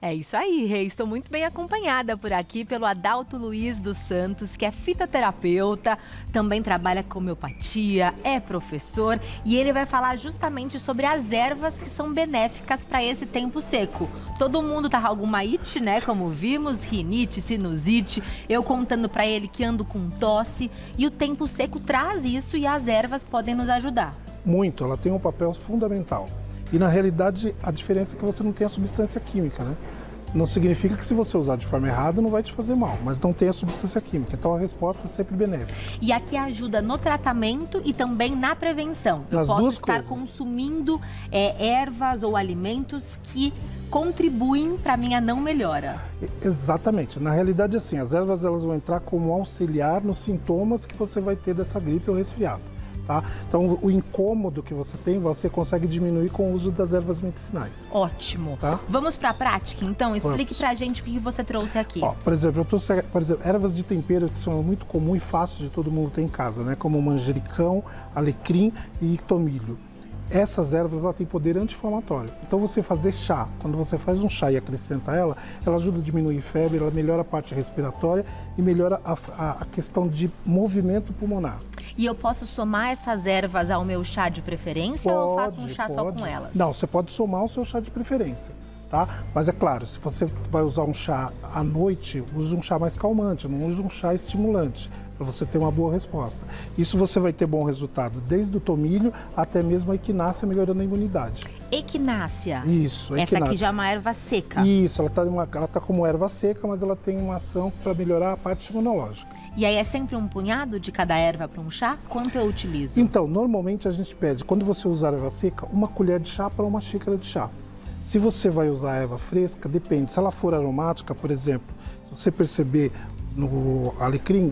É isso aí, Rei. Estou muito bem acompanhada por aqui pelo Adalto Luiz dos Santos, que é fitoterapeuta, também trabalha com homeopatia, é professor e ele vai falar justamente sobre as ervas que são benéficas para esse tempo seco. Todo mundo tá com alguma it, né? Como vimos, rinite, sinusite, eu contando para ele que ando com tosse e o tempo seco traz isso e as ervas podem nos ajudar. Muito, ela tem um papel fundamental. E na realidade a diferença é que você não tem a substância química, né? Não significa que se você usar de forma errada não vai te fazer mal, mas não tem a substância química, então a resposta é sempre benéfica. E aqui ajuda no tratamento e também na prevenção. Eu posso estar consumindo ervas ou alimentos que contribuem para a minha não melhora. Exatamente. Na realidade, assim, as ervas elas vão entrar como auxiliar nos sintomas que você vai ter dessa gripe ou resfriado. Tá? Então, o incômodo que você tem, você consegue diminuir com o uso das ervas medicinais. Ótimo. Tá? Vamos para a prática, então? Explique para a gente o que você trouxe aqui. Ó, por exemplo, ervas de tempero que são muito comum e fácil de todo mundo ter em casa, né? Como manjericão, alecrim e tomilho. Essas ervas ela têm poder anti-inflamatório. Então você fazer chá, quando você faz um chá e acrescenta ela ajuda a diminuir febre, ela melhora a parte respiratória e melhora a questão de movimento pulmonar. E eu posso somar essas ervas ao meu chá de preferência ou eu faço um chá só com elas? Não, você pode somar o seu chá de preferência. Tá? Mas é claro, se você vai usar um chá à noite, use um chá mais calmante, não use um chá estimulante, para você ter uma boa resposta. Isso você vai ter bom resultado, desde o tomilho até mesmo a equinácea, melhorando a imunidade. Equinácea? Isso, essa aqui já é uma erva seca? Isso, ela tá como erva seca, mas ela tem uma ação para melhorar a parte imunológica. E aí é sempre um punhado de cada erva para um chá? Quanto eu utilizo? Então, normalmente a gente pede, quando você usar erva seca, uma colher de chá para uma xícara de chá. Se você vai usar erva fresca, depende. Se ela for aromática, por exemplo, se você perceber no alecrim,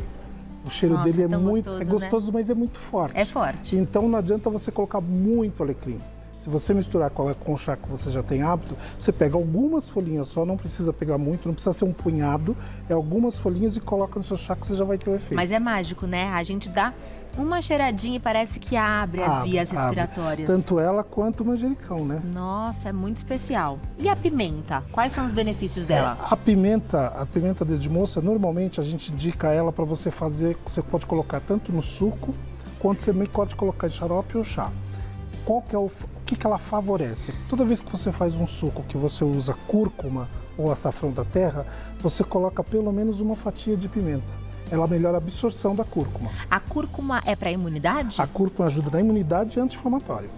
o cheiro dele é muito gostoso, né? Mas é muito forte. É forte. Então não adianta você colocar muito alecrim. Se você misturar com o chá que você já tem hábito, você pega algumas folhinhas só, não precisa pegar muito, não precisa ser um punhado, é algumas folhinhas e coloca no seu chá que você já vai ter o efeito. Mas é mágico, né? A gente dá uma cheiradinha e parece que abre as vias respiratórias. Tanto ela quanto o manjericão, né? Nossa, é muito especial. E a pimenta? Quais são os benefícios dela? A pimenta dedo de moça, normalmente a gente indica ela para você fazer, você pode colocar tanto no suco, quanto você também pode colocar em xarope ou chá. O que ela favorece? Toda vez que você faz um suco que você usa cúrcuma ou açafrão da terra, você coloca pelo menos uma fatia de pimenta. Ela melhora a absorção da cúrcuma. A cúrcuma é para a imunidade? A cúrcuma ajuda na imunidade e anti-inflamatório.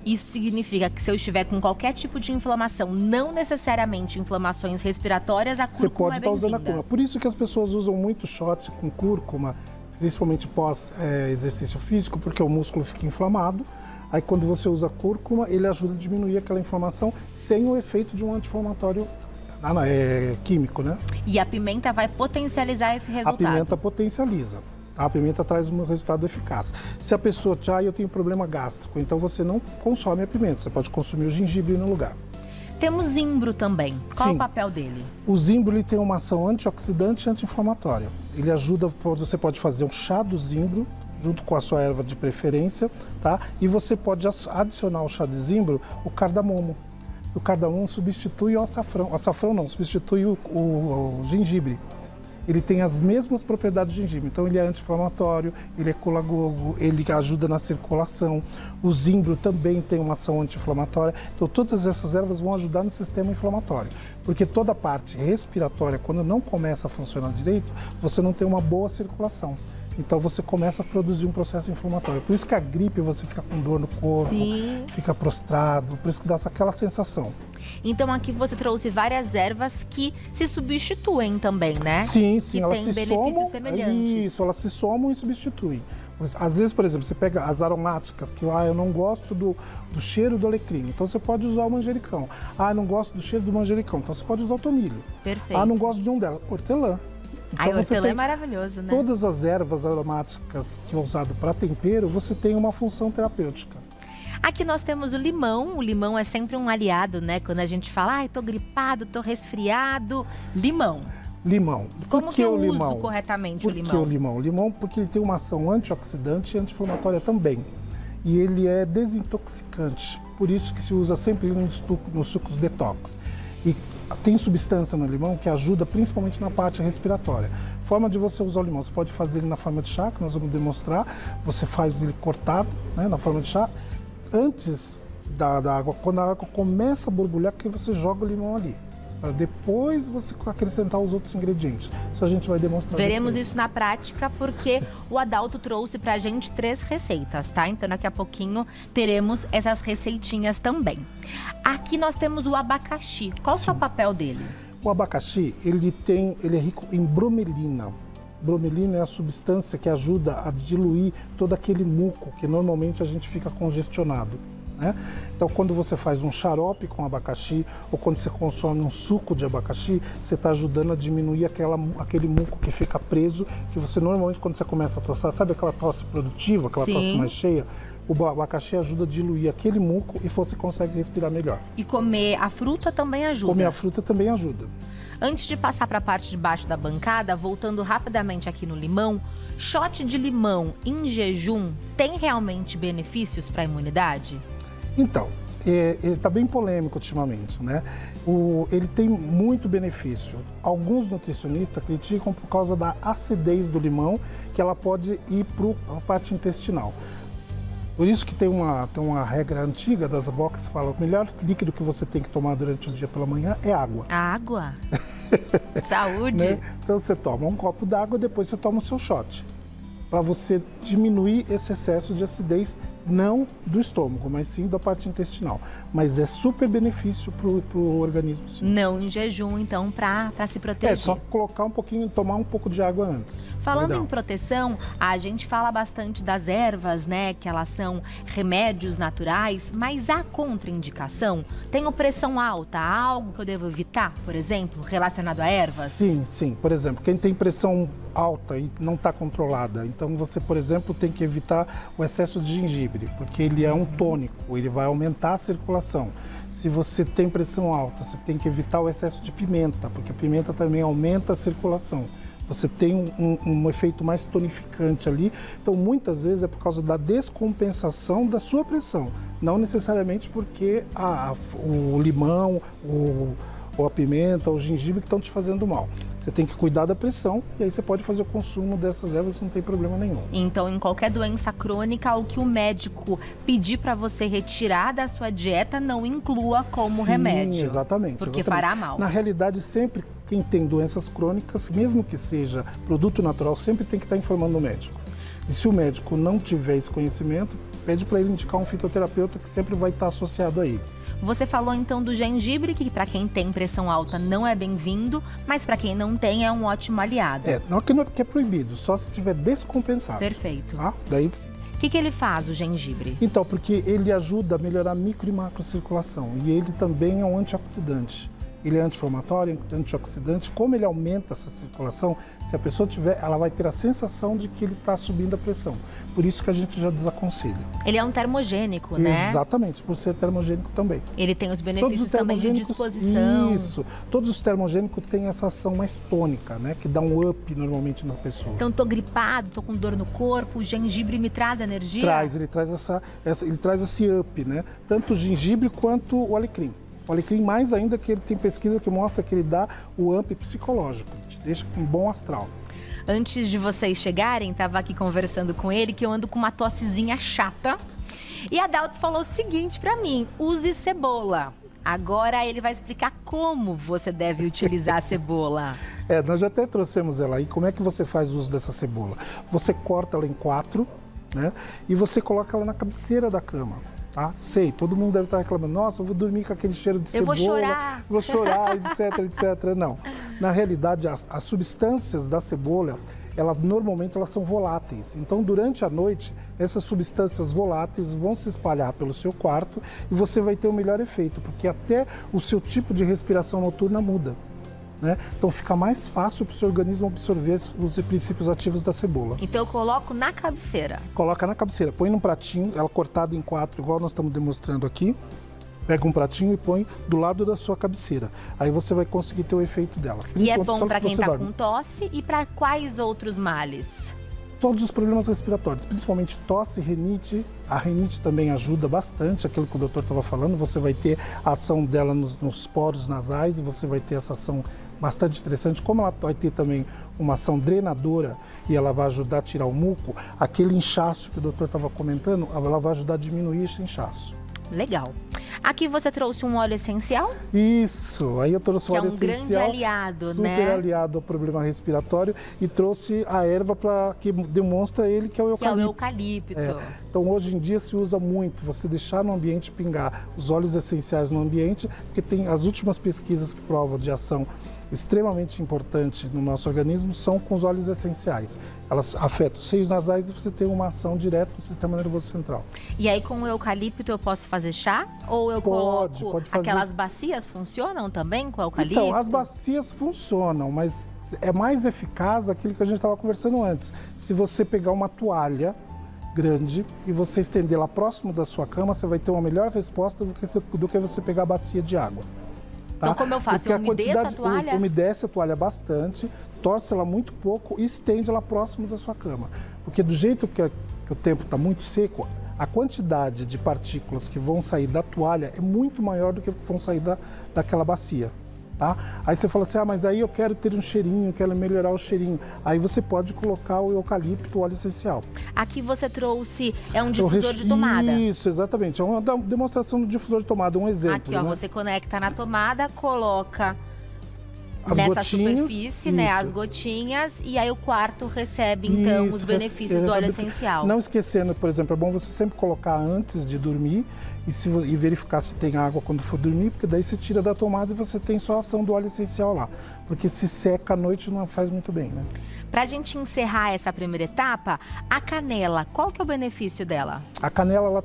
Isso significa que se eu estiver com qualquer tipo de inflamação, não necessariamente inflamações respiratórias, a cúrcuma você pode estar usando a bem-vinda. cúrcuma. Por isso que as pessoas usam muito shot com cúrcuma, principalmente pós exercício físico, porque o músculo fica inflamado. Aí quando você usa cúrcuma, ele ajuda a diminuir aquela inflamação sem o efeito de um anti-inflamatório químico, né? E a pimenta vai potencializar esse resultado? A pimenta potencializa. A pimenta traz um resultado eficaz. Se a pessoa, eu tenho problema gástrico, então você não consome a pimenta, você pode consumir o gengibre no lugar. Temos zimbro também. Qual Sim. o papel dele? O zimbro ele tem uma ação antioxidante e anti-inflamatória. Ele ajuda, você pode fazer um chá do zimbro, junto com a sua erva de preferência, tá? E você pode adicionar ao chá de zimbro o cardamomo. O cardamomo substitui o açafrão. O açafrão não, substitui o gengibre. Ele tem as mesmas propriedades do gengibre. Então ele é anti-inflamatório, ele é colagogo, ele ajuda na circulação. O zimbro também tem uma ação anti-inflamatória. Então todas essas ervas vão ajudar no sistema inflamatório. Porque toda a parte respiratória, quando não começa a funcionar direito, você não tem uma boa circulação. Então você começa a produzir um processo inflamatório. Por isso que a gripe você fica com dor no corpo, Sim. Fica prostrado, por isso que dá aquela sensação. Então aqui você trouxe várias ervas que se substituem também, né? Sim, que elas têm se benefícios somam. semelhantes. Isso, elas se somam e substituem. Às vezes, por exemplo, você pega as aromáticas, que eu não gosto do cheiro do alecrim, então você pode usar o manjericão. Eu não gosto do cheiro do manjericão, então você pode usar o tomilho. Perfeito. Não gosto de um delas, hortelã. Então, hortelã é maravilhoso, né? Todas as ervas aromáticas que é usado para tempero, você tem uma função terapêutica. Aqui nós temos o limão. O limão é sempre um aliado, né? Quando a gente fala, tô gripado, tô resfriado. Limão. Limão. Como que eu uso corretamente o limão? Por que o limão? O limão porque ele tem uma ação antioxidante e anti-inflamatória também. E ele é desintoxicante. Por isso que se usa sempre nos sucos detox. E tem substância no limão que ajuda principalmente na parte respiratória. Forma de você usar o limão, você pode fazer ele na forma de chá, que nós vamos demonstrar. Você faz ele cortado, né, na forma de chá. Antes da água, quando a água começa a borbulhar, que você joga o limão ali. Para depois você acrescentar os outros ingredientes. Isso a gente vai demonstrar. Veremos depois. isso na prática, porque o Adalto trouxe pra gente 3 receitas, tá? Então daqui a pouquinho teremos essas receitinhas também. Aqui nós temos o abacaxi. Qual o seu papel dele? O abacaxi, ele é rico em bromelina. Bromelina é a substância que ajuda a diluir todo aquele muco que normalmente a gente fica congestionado. Né? Então, quando você faz um xarope com abacaxi ou quando você consome um suco de abacaxi, você está ajudando a diminuir aquele muco que fica preso, que você normalmente, quando você começa a tossar, sabe aquela tosse produtiva, aquela tosse mais cheia? O abacaxi ajuda a diluir aquele muco e você consegue respirar melhor. E comer a fruta também ajuda? Comer a fruta também ajuda. Antes de passar para a parte de baixo da bancada, voltando rapidamente aqui no limão, shot de limão em jejum tem realmente benefícios para a imunidade? Então, ele está bem polêmico ultimamente, né? Ele tem muito benefício. Alguns nutricionistas criticam por causa da acidez do limão, que ela pode ir para a parte intestinal. Por isso que tem uma regra antiga das avós que fala: o melhor líquido que você tem que tomar durante o dia pela manhã é água. Água? Saúde! Né? Então você toma um copo d'água e depois você toma o seu shot. Para você diminuir esse excesso de acidez, não do estômago, mas sim da parte intestinal. Mas é super benefício para o organismo, sim. Não em jejum, então, para se proteger. É, só colocar um pouquinho, tomar um pouco de água antes. Falando em proteção, a gente fala bastante das ervas, né? Que elas são remédios naturais, mas há contraindicação? Tenho pressão alta, há algo que eu devo evitar, por exemplo, relacionado a ervas? Sim, sim. Por exemplo, quem tem pressão alta e não está controlada, então você, por exemplo, tem que evitar o excesso de gengibre, porque ele é um tônico, ele vai aumentar a circulação. Se você tem pressão alta, você tem que evitar o excesso de pimenta, porque a pimenta também aumenta a circulação. Você tem um efeito mais tonificante ali. Então, muitas vezes é por causa da descompensação da sua pressão, não necessariamente porque o limão, ou a pimenta, ou o gengibre que estão te fazendo mal. Você tem que cuidar da pressão e aí você pode fazer o consumo dessas ervas, não tem problema nenhum. Então, em qualquer doença crônica, o que o médico pedir para você retirar da sua dieta não inclua como remédio. Exatamente. Porque fará mal. Na realidade, sempre quem tem doenças crônicas, mesmo que seja produto natural, sempre tem que estar informando o médico. E se o médico não tiver esse conhecimento, pede para ele indicar um fitoterapeuta que sempre vai estar associado a ele. Você falou então do gengibre, que para quem tem pressão alta não é bem-vindo, mas para quem não tem é um ótimo aliado. Não é porque é proibido, só se estiver descompensado. Perfeito. Tá? Daí... O que ele faz, o gengibre? Então, porque ele ajuda a melhorar a micro e macrocirculação e ele também é um antioxidante. Ele é anti-inflamatório, antioxidante. Como ele aumenta essa circulação, se a pessoa tiver, ela vai ter a sensação de que ele está subindo a pressão. Por isso que a gente já desaconselha. Ele é um termogênico, né? Exatamente, por ser termogênico também. Ele tem os benefícios também de disposição. Isso. Todos os termogênicos têm essa ação mais tônica, né? Que dá um up normalmente na pessoa. Então, tô gripado, tô com dor no corpo, o gengibre me traz energia? Ele traz esse up, né? Tanto o gengibre quanto o alecrim. O alecrim, mais ainda, que ele tem pesquisa que mostra que ele dá o up psicológico, te deixa com um bom astral. Antes de vocês chegarem, estava aqui conversando com ele que eu ando com uma tossezinha chata. E a Adalto falou o seguinte para mim: use cebola. Agora ele vai explicar como você deve utilizar a cebola. Nós já até trouxemos ela aí. Como é que você faz uso dessa cebola? Você corta ela em 4, né? E você coloca ela na cabeceira da cama. Ah, sei, todo mundo deve estar reclamando: nossa, eu vou dormir com aquele cheiro de cebola, vou chorar, etc, etc. Não, na realidade, as substâncias da cebola, normalmente elas são voláteis. Então, durante a noite, essas substâncias voláteis vão se espalhar pelo seu quarto e você vai ter o melhor efeito, porque até o seu tipo de respiração noturna muda. Né? Então fica mais fácil para o seu organismo absorver os princípios ativos da cebola. Então eu coloco na cabeceira? Coloca na cabeceira, põe num pratinho, ela cortada em 4, igual nós estamos demonstrando aqui. Pega um pratinho e põe do lado da sua cabeceira. Aí você vai conseguir ter o efeito dela. E é bom para quem está com tosse e para quais outros males? todos os problemas respiratórios, principalmente tosse, rinite. A rinite também ajuda bastante, aquilo que o doutor estava falando. Você vai ter a ação dela nos poros nasais e você vai ter essa ação bastante interessante. Como ela vai ter também uma ação drenadora e ela vai ajudar a tirar o muco, aquele inchaço que o doutor estava comentando, ela vai ajudar a diminuir esse inchaço. Legal. Aqui você trouxe um óleo essencial? Isso, aí eu trouxe o óleo essencial. Que é um grande aliado, super né? aliado ao problema respiratório e trouxe a erva que demonstra ele que é o eucalipto. Que é o eucalipto. Então hoje em dia se usa muito você deixar no ambiente pingar os óleos essenciais no ambiente, porque tem as últimas pesquisas que provam de ação extremamente importante no nosso organismo são com os óleos essenciais. Elas afetam os seios nasais e você tem uma ação direta no sistema nervoso central. E aí com o eucalipto eu posso fazer chá? Ou eu pode coloco fazer. Aquelas bacias funcionam também com o eucalipto? Então, as bacias funcionam, mas é mais eficaz aquilo que a gente estava conversando antes. Se você pegar uma toalha grande e você estender lá próximo da sua cama, você vai ter uma melhor resposta do que você pegar a bacia de água. Tá? Então, como eu faço? Porque eu umedeço a toalha? Umedece a toalha bastante, torce ela muito pouco e estende ela próximo da sua cama. Porque do jeito que o tempo está muito seco, a quantidade de partículas que vão sair da toalha é muito maior do que vão sair daquela bacia. Tá? Aí você fala assim, mas aí eu quero ter um cheirinho, quero melhorar o cheirinho. Aí você pode colocar o eucalipto, o óleo essencial. Aqui você trouxe, um difusor de tomada. Isso, exatamente. É uma demonstração do difusor de tomada, um exemplo. Aqui, ó, né? você conecta na tomada, coloca as nessa gotinhas, superfície, né, as gotinhas, e aí o quarto recebe, então, os benefícios do óleo essencial. Não esquecendo, por exemplo, é bom você sempre colocar antes de dormir e verificar se tem água quando for dormir, porque daí você tira da tomada e você tem só a ação do óleo essencial lá. Porque se seca à noite não faz muito bem, né? Pra gente encerrar essa primeira etapa, a canela, qual que é o benefício dela? A canela,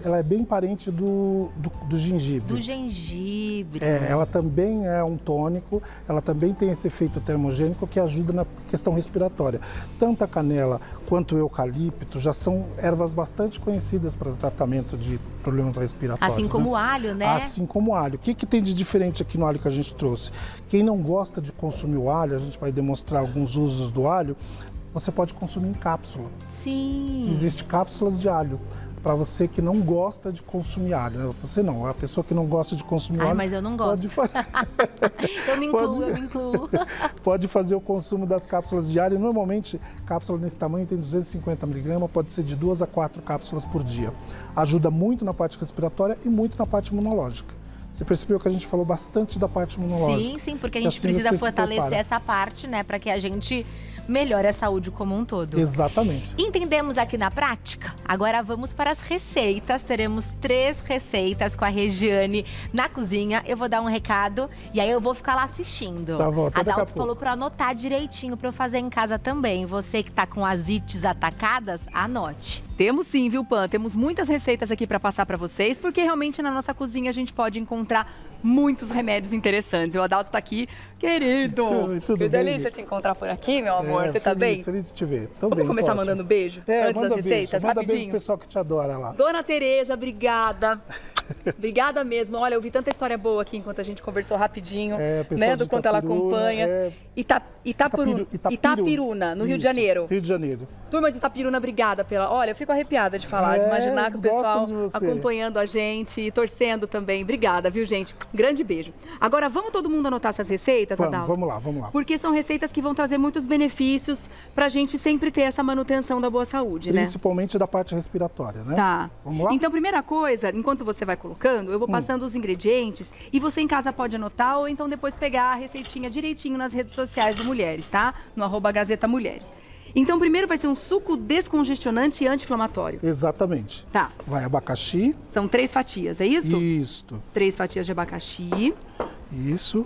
ela é bem parente do gengibre. Do gengibre. Ela também é um tônico, ela também tem esse efeito termogênico que ajuda na questão respiratória. Tanto a canela quanto o eucalipto já são ervas bastante conhecidas para o tratamento de problemas respiratórios. Assim como o alho, né? Assim como o alho. O que tem de diferente aqui no alho que a gente trouxe? Quem não gosta de consumir o alho, a gente vai demonstrar alguns usos do alho, você pode consumir em cápsula. Sim. Existem cápsulas de alho. Para você que não gosta de consumir alho, né? Você não, a pessoa que não gosta de consumir alho... mas eu não gosto. Eu me incluo. Pode fazer o consumo das cápsulas de alho. Normalmente, cápsula nesse tamanho tem 250 mg, pode ser de 2 a 4 cápsulas por dia. Ajuda muito na parte respiratória e muito na parte imunológica. Você percebeu que a gente falou bastante da parte imunológica. Sim, porque a gente precisa fortalecer essa parte, né? Para que a gente melhore a saúde como um todo. Exatamente. Entendemos aqui na prática? Agora vamos para as receitas. Teremos 3 receitas com a Regiane na cozinha. Eu vou dar um recado e aí eu vou ficar lá assistindo. Tá bom, a Dalto falou para anotar direitinho para eu fazer em casa também. Você que tá com as ites atacadas, anote. Temos sim, viu, Pan? Temos muitas receitas aqui para passar para vocês, porque realmente na nossa cozinha a gente pode encontrar muitos remédios interessantes. O Adalto tá aqui, querido. Tudo que bem, delícia te encontrar por aqui, meu amor. Você tá feliz, bem? Feliz de te ver. Vamos começar mandando beijo antes manda das receitas, beijo. Manda rapidinho. beijo pro pessoal que te adora lá. Dona Tereza, obrigada. Obrigada mesmo. Olha, eu vi tanta história boa aqui enquanto a gente conversou rapidinho, pessoal né, de do quanto ela acompanha. Itapiruna, no Rio de Janeiro. Rio de Janeiro. Turma de Itapiruna, obrigada pela... Olha, eu fico arrepiada de falar, de imaginar que o pessoal acompanhando a gente e torcendo também. Obrigada, viu, gente? Grande beijo. Agora, vamos todo mundo anotar essas receitas, Adalto? Vamos lá. Porque são receitas que vão trazer muitos benefícios pra gente sempre ter essa manutenção da boa saúde, né? Principalmente da parte respiratória, né? Tá. Vamos lá? Então, primeira coisa, enquanto você vai colocando, eu vou passando os ingredientes e você em casa pode anotar ou então depois pegar a receitinha direitinho nas redes sociais do Mulheres, tá? No @Gazeta Mulheres. Então, primeiro vai ser um suco descongestionante e anti-inflamatório. Exatamente. Tá. Vai abacaxi. São 3 fatias, é isso? Isso. 3 fatias de abacaxi. Isso.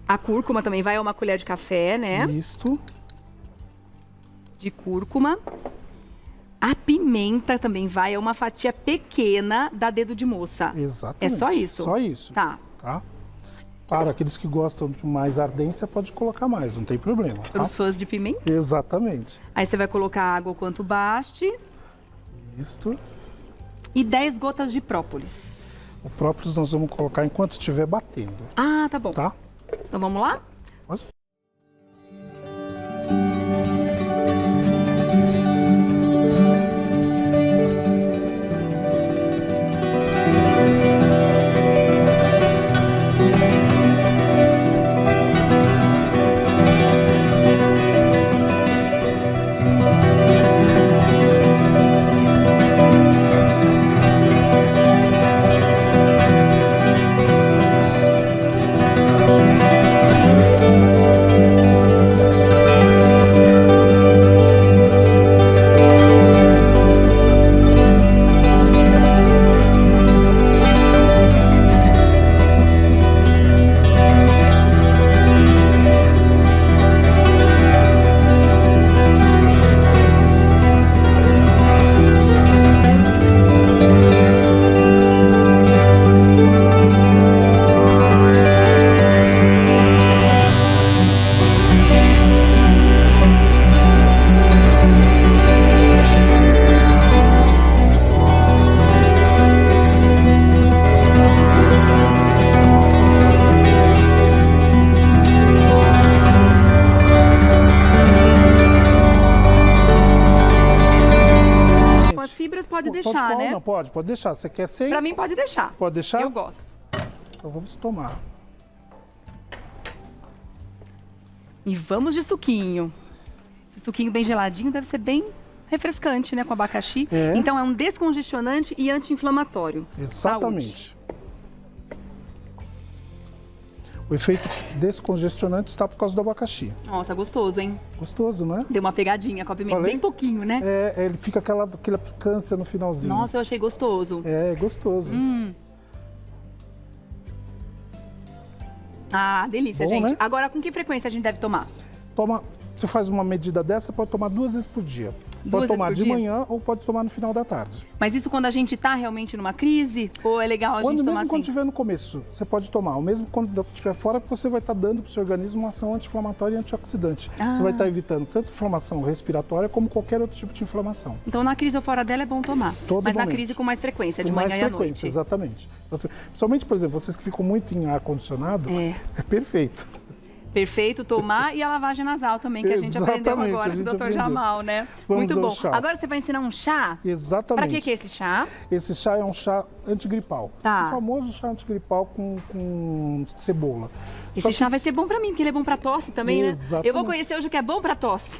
A cúrcuma também vai 1 colher de café, né? Isso. De cúrcuma. A pimenta também vai 1 fatia pequena da dedo de moça. Exatamente. É só isso? Só isso. Tá. Claro, aqueles que gostam de mais ardência pode colocar mais, não tem problema. Para os fãs de pimenta. Exatamente. Aí você vai colocar água o quanto baste. Isto. E 10 gotas de própolis. O própolis nós vamos colocar enquanto estiver batendo. Ah, tá bom. Tá? Então vamos lá? pode deixar, né? Não, pode deixar. Você quer sem? Pra mim pode deixar. Pode deixar? Eu gosto. Então vamos tomar. E vamos de suquinho. Esse suquinho bem geladinho deve ser bem refrescante, né, com abacaxi. É. Então é um descongestionante e anti-inflamatório. Exatamente. O efeito descongestionante está por causa do abacaxi. Nossa, gostoso, hein? Gostoso, né? Deu uma pegadinha com a pimenta, Falei? bem pouquinho, né? Ele fica aquela picância no finalzinho. Nossa, eu achei gostoso. É gostoso. Ah, delícia, Bom, gente. né? Agora, com que frequência a gente deve tomar? Você faz uma medida dessa, pode tomar 2 vezes por dia. Duas Pode vezes tomar por de dia? manhã ou pode tomar no final da tarde. Mas isso quando a gente tá realmente numa crise? Ou é legal a gente tomar Mesmo quando assim? estiver no começo, você pode tomar. Ou mesmo quando estiver fora, você vai estar dando para o seu organismo uma ação anti-inflamatória e antioxidante. Você vai estar evitando tanto inflamação respiratória como qualquer outro tipo de inflamação. Então, na crise ou fora dela é bom tomar. Todo Mas na momento. crise com mais frequência, de Com manhã mais e à frequência, noite. exatamente. Principalmente, por exemplo, vocês que ficam muito em ar-condicionado, é perfeito. Perfeito, tomar e a lavagem nasal também, que a gente aprendeu Exatamente, agora a com o gente Dr. aprendeu. Jamal, né? Vamos Muito ao bom. chá. Agora você vai ensinar um chá? Exatamente. Pra que é esse chá? Esse chá é um chá antigripal. Tá. O famoso chá antigripal com cebola. Esse chá vai ser bom pra mim, porque ele é bom pra tosse também, né? Exatamente. Eu vou conhecer hoje o que é bom pra tosse.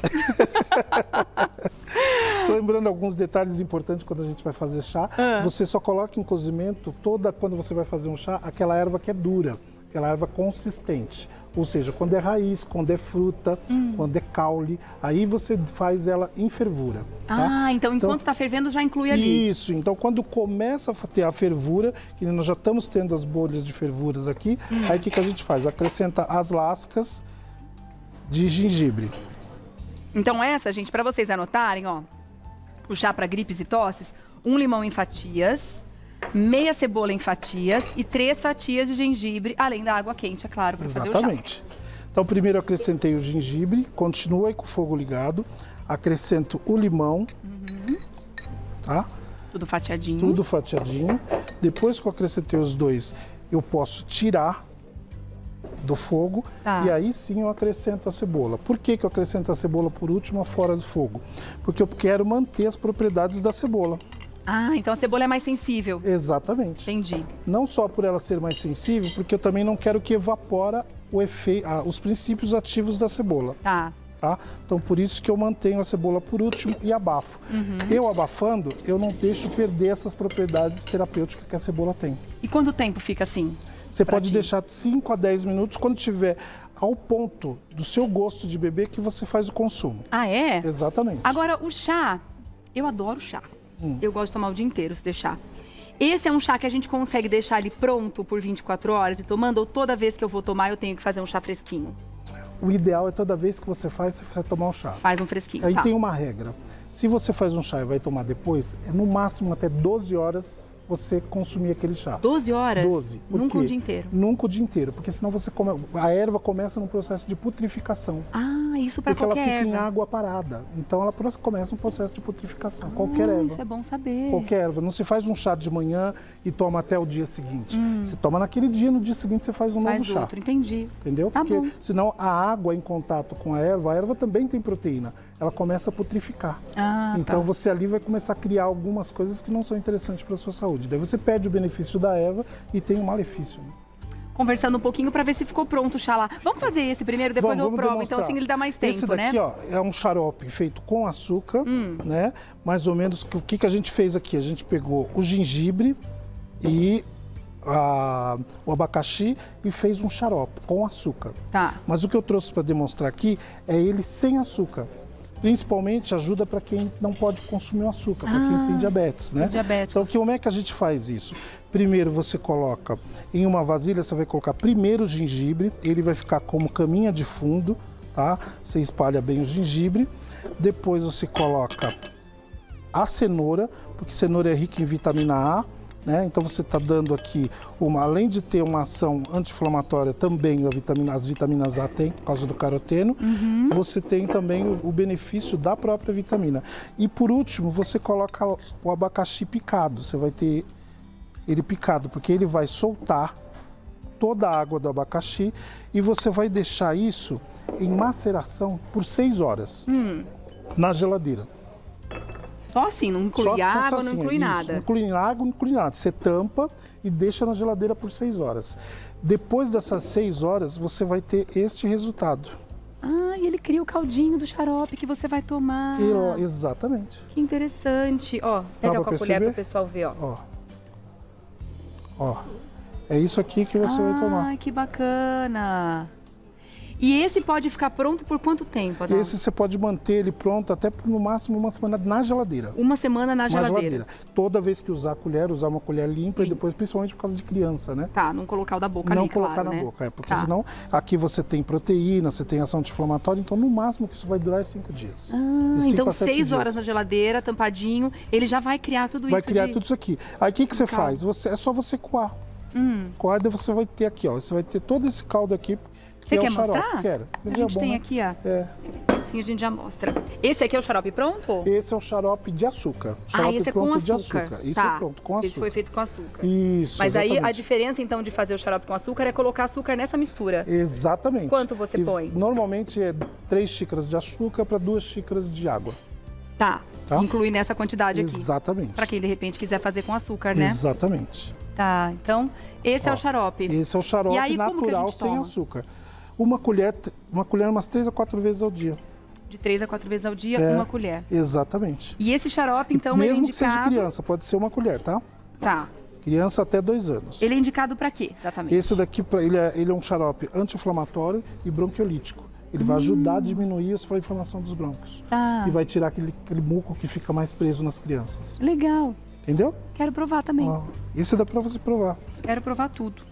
Lembrando alguns detalhes importantes quando a gente vai fazer chá, você só coloca em cozimento quando você vai fazer um chá, aquela erva que é dura, aquela erva consistente. Ou seja, quando é raiz, quando é fruta, quando é caule, aí você faz ela em fervura. Tá? Ah, então enquanto tá fervendo já inclui ali. Isso, então quando começa a ter a fervura, que nós já estamos tendo as bolhas de fervuras aqui, aí o que a gente faz? Acrescenta as lascas de gengibre. Então essa, gente, pra vocês anotarem, ó, o chá pra gripes e tosses, 1 limão em fatias, meia cebola em fatias e 3 fatias de gengibre, além da água quente, é claro, para fazer o chá. Exatamente. Então, primeiro eu acrescentei o gengibre, continuo aí com o fogo ligado, acrescento o limão, tá? Tudo fatiadinho. Tudo fatiadinho. Depois que eu acrescentei os dois, eu posso tirar do fogo e aí sim eu acrescento a cebola. Por que que eu acrescento a cebola por último, fora do fogo? Porque eu quero manter as propriedades da cebola. Ah, então a cebola é mais sensível. Exatamente. Entendi. Não só por ela ser mais sensível, porque eu também não quero que evapora os princípios ativos da cebola. Tá. Tá? Então, por isso que eu mantenho a cebola por último e abafo. Eu abafando, eu não deixo perder essas propriedades terapêuticas que a cebola tem. E quanto tempo fica assim? Você pra pode ti? deixar 5 a 10 minutos, quando tiver ao ponto do seu gosto de beber, que você faz o consumo. Ah, é? Exatamente. Agora, o chá, eu adoro chá. Eu gosto de tomar o dia inteiro, se deixar. Esse é um chá que a gente consegue deixar ele pronto por 24 horas e tomando, ou toda vez que eu vou tomar eu tenho que fazer um chá fresquinho? O ideal é toda vez que você faz, você tomar um chá. Faz um fresquinho, Aí tá. tem uma regra. Se você faz um chá e vai tomar depois, é no máximo até 12 horas você consumir aquele chá. 12 horas? 12. Por Nunca quê? o dia inteiro? Nunca o dia inteiro, porque senão a erva começa num processo de putrificação. Ah, isso pra Porque ela qualquer fica em erva. água parada. Então ela começa um processo de putrificação. Qualquer erva. Isso é bom saber. Qualquer erva. Não se faz um chá de manhã e toma até o dia seguinte. Você toma naquele dia, no dia seguinte você faz um novo Faz chá. outro, entendi. Entendeu? Tá Porque bom. senão a água em contato com a erva também tem proteína. Ela começa a putrificar. Ah, Então tá. você ali vai começar a criar algumas coisas que não são interessantes para a sua saúde. Daí você perde o benefício da erva e tem o malefício. Né? Conversando um pouquinho pra ver se ficou pronto o chá lá. Vamos fazer esse primeiro, depois eu provo. demonstrar. Então assim ele dá mais tempo, Esse daqui, né? ó, é um xarope feito com açúcar, né? Mais ou menos, o que a gente fez aqui? A gente pegou o gengibre e o abacaxi e fez um xarope com açúcar. Tá. Mas o que eu trouxe para demonstrar aqui é ele sem açúcar. Principalmente ajuda para quem não pode consumir o açúcar, para quem tem diabetes, né? diabéticos. Então, como é que a gente faz isso? Primeiro você coloca em uma vasilha, você vai colocar primeiro o gengibre, ele vai ficar como caminha de fundo, tá? Você espalha bem o gengibre. Depois você coloca a cenoura, porque cenoura é rica em vitamina A, né? Então você está dando aqui, além de ter uma ação anti-inflamatória, também as vitaminas A tem, por causa do caroteno, você tem também o benefício da própria vitamina. E por último, você coloca o abacaxi picado, você vai ter ele picado, porque ele vai soltar toda a água do abacaxi e você vai deixar isso em maceração por 6 horas na geladeira. Só assim, não inclui água, não inclui nada. Não inclui água, não inclui nada. Você tampa e deixa na geladeira por 6 horas. Depois dessas 6 horas, você vai ter este resultado. Ah, e ele cria o caldinho do xarope que você vai tomar. Exatamente. Que interessante. Ó, pega com a colher para o pessoal ver, ó. Ó, é isso aqui que você vai tomar. Ai, que bacana. E esse pode ficar pronto por quanto tempo, Adalto? Esse você pode manter ele pronto até por no máximo uma semana na geladeira. Uma semana na geladeira. Toda vez que usar a colher, usar uma colher limpa e depois, principalmente por causa de criança, né? Tá, não colocar o da boca ali, Não colocar claro, na né? boca, porque senão aqui você tem proteína, você tem ação anti-inflamatória, então no máximo que isso vai durar é 5 dias. Então 6 horas na geladeira, tampadinho, ele já vai criar tudo isso. Vai criar tudo isso aqui. Aí o que você faz? É só você coar. Coar, daí você vai ter aqui, ó. Você vai ter todo esse caldo aqui. Você quer xarope. mostrar? Quero. A gente tem aqui, ó. Assim a gente já mostra. Esse aqui é o xarope pronto? Esse é o xarope de açúcar. Xarope esse é pronto com de açúcar. açúcar. Isso é pronto, com açúcar. Esse foi feito com açúcar. Isso, Mas aí exatamente. a diferença, então, de fazer o xarope com açúcar é colocar açúcar nessa mistura. Exatamente. Quanto você põe? Normalmente é 3 xícaras de açúcar para 2 xícaras de água. Tá. Inclui nessa quantidade aqui. Exatamente. Para quem, de repente, quiser fazer com açúcar, né? Exatamente. Tá, então, esse é o xarope. Esse é o xarope aí, natural sem açúcar. Uma colher umas 3 a 4 vezes ao dia. De 3 a 4 vezes ao dia, uma colher. Exatamente. E esse xarope, então, mesmo ele é indicado... que seja criança, pode ser uma colher, tá? Tá. Criança até 2 anos. Ele é indicado para quê, exatamente? Esse daqui, ele é um xarope anti-inflamatório e bronquiolítico. Ele vai ajudar a diminuir a inflamação dos brônquios. Tá. E vai tirar aquele muco que fica mais preso nas crianças. Legal. Entendeu? Quero provar também. Esse dá para você provar. Quero provar tudo.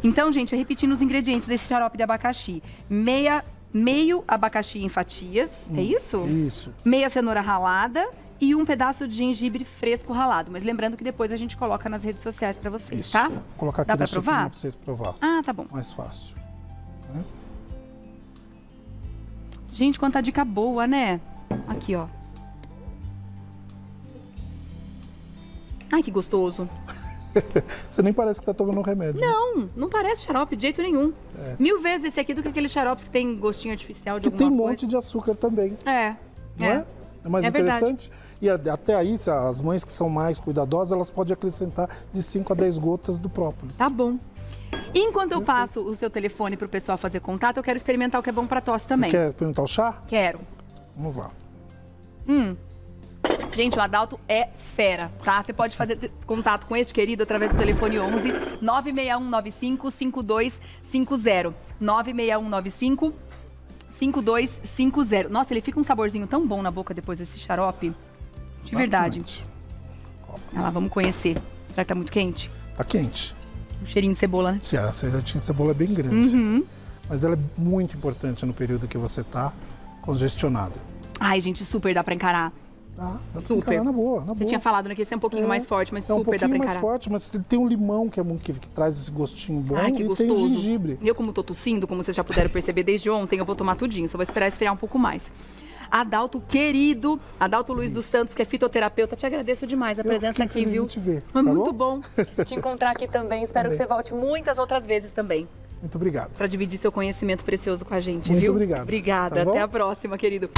Então, gente, repetindo os ingredientes desse xarope de abacaxi. Meio abacaxi em fatias, é isso? Isso. Meia cenoura ralada e um pedaço de gengibre fresco ralado. Mas lembrando que depois a gente coloca nas redes sociais para vocês, Isso. tá? Vou colocar aqui Dá na pra xícara provar? para vocês provar. Ah, tá bom. Mais fácil. Né? Gente, quanta dica boa, né? Aqui, ó. Ai, que gostoso. Você nem parece que tá tomando um remédio. Não, não parece xarope de jeito nenhum. 1000 vezes esse aqui do que aquele xarope que tem gostinho artificial de Que tem alguma um coisa. monte de açúcar também. Não é? É mais interessante. Verdade. E até aí, as mães que são mais cuidadosas, elas podem acrescentar de 5 a 10 gotas do própolis. Tá bom. E enquanto eu passo o seu telefone pro pessoal fazer contato, eu quero experimentar o que é bom pra tosse também. Você quer experimentar o chá? Quero. Vamos lá. Gente, o Adalto é fera, tá? Você pode fazer contato com esse querido através do telefone 11 96195 5250. 96195 5250. Nossa, ele fica um saborzinho tão bom na boca depois desse xarope. De verdade. Olha lá, vamos conhecer. Será que tá muito quente? Tá quente. Um cheirinho de cebola, né? Sim, a sedentinha de cebola é bem grande. Mas ela é muito importante no período que você tá congestionado. Ai, gente, super dá pra encarar. Dá pra Super. encarar na boa, na Você boa. tinha falado, né, que esse é um pouquinho mais forte, mas É um super dá pra pouquinho encarar. mais forte, mas tem um limão que traz esse gostinho bom. Ai, que e gostoso. tem o gengibre. Eu, como tô tossindo, como vocês já puderam perceber desde ontem, eu vou tomar tudinho, só vou esperar esfriar um pouco mais. Adalto querido, Adalto Luiz dos Santos, que é fitoterapeuta, te agradeço demais a presença aqui, viu? De te ver, Foi tá muito bom te encontrar aqui também. Espero que você volte muitas outras vezes também. Muito obrigado. Para dividir seu conhecimento precioso com a gente, Muito viu? obrigado. Obrigada. Tá bom? Até a próxima, querido.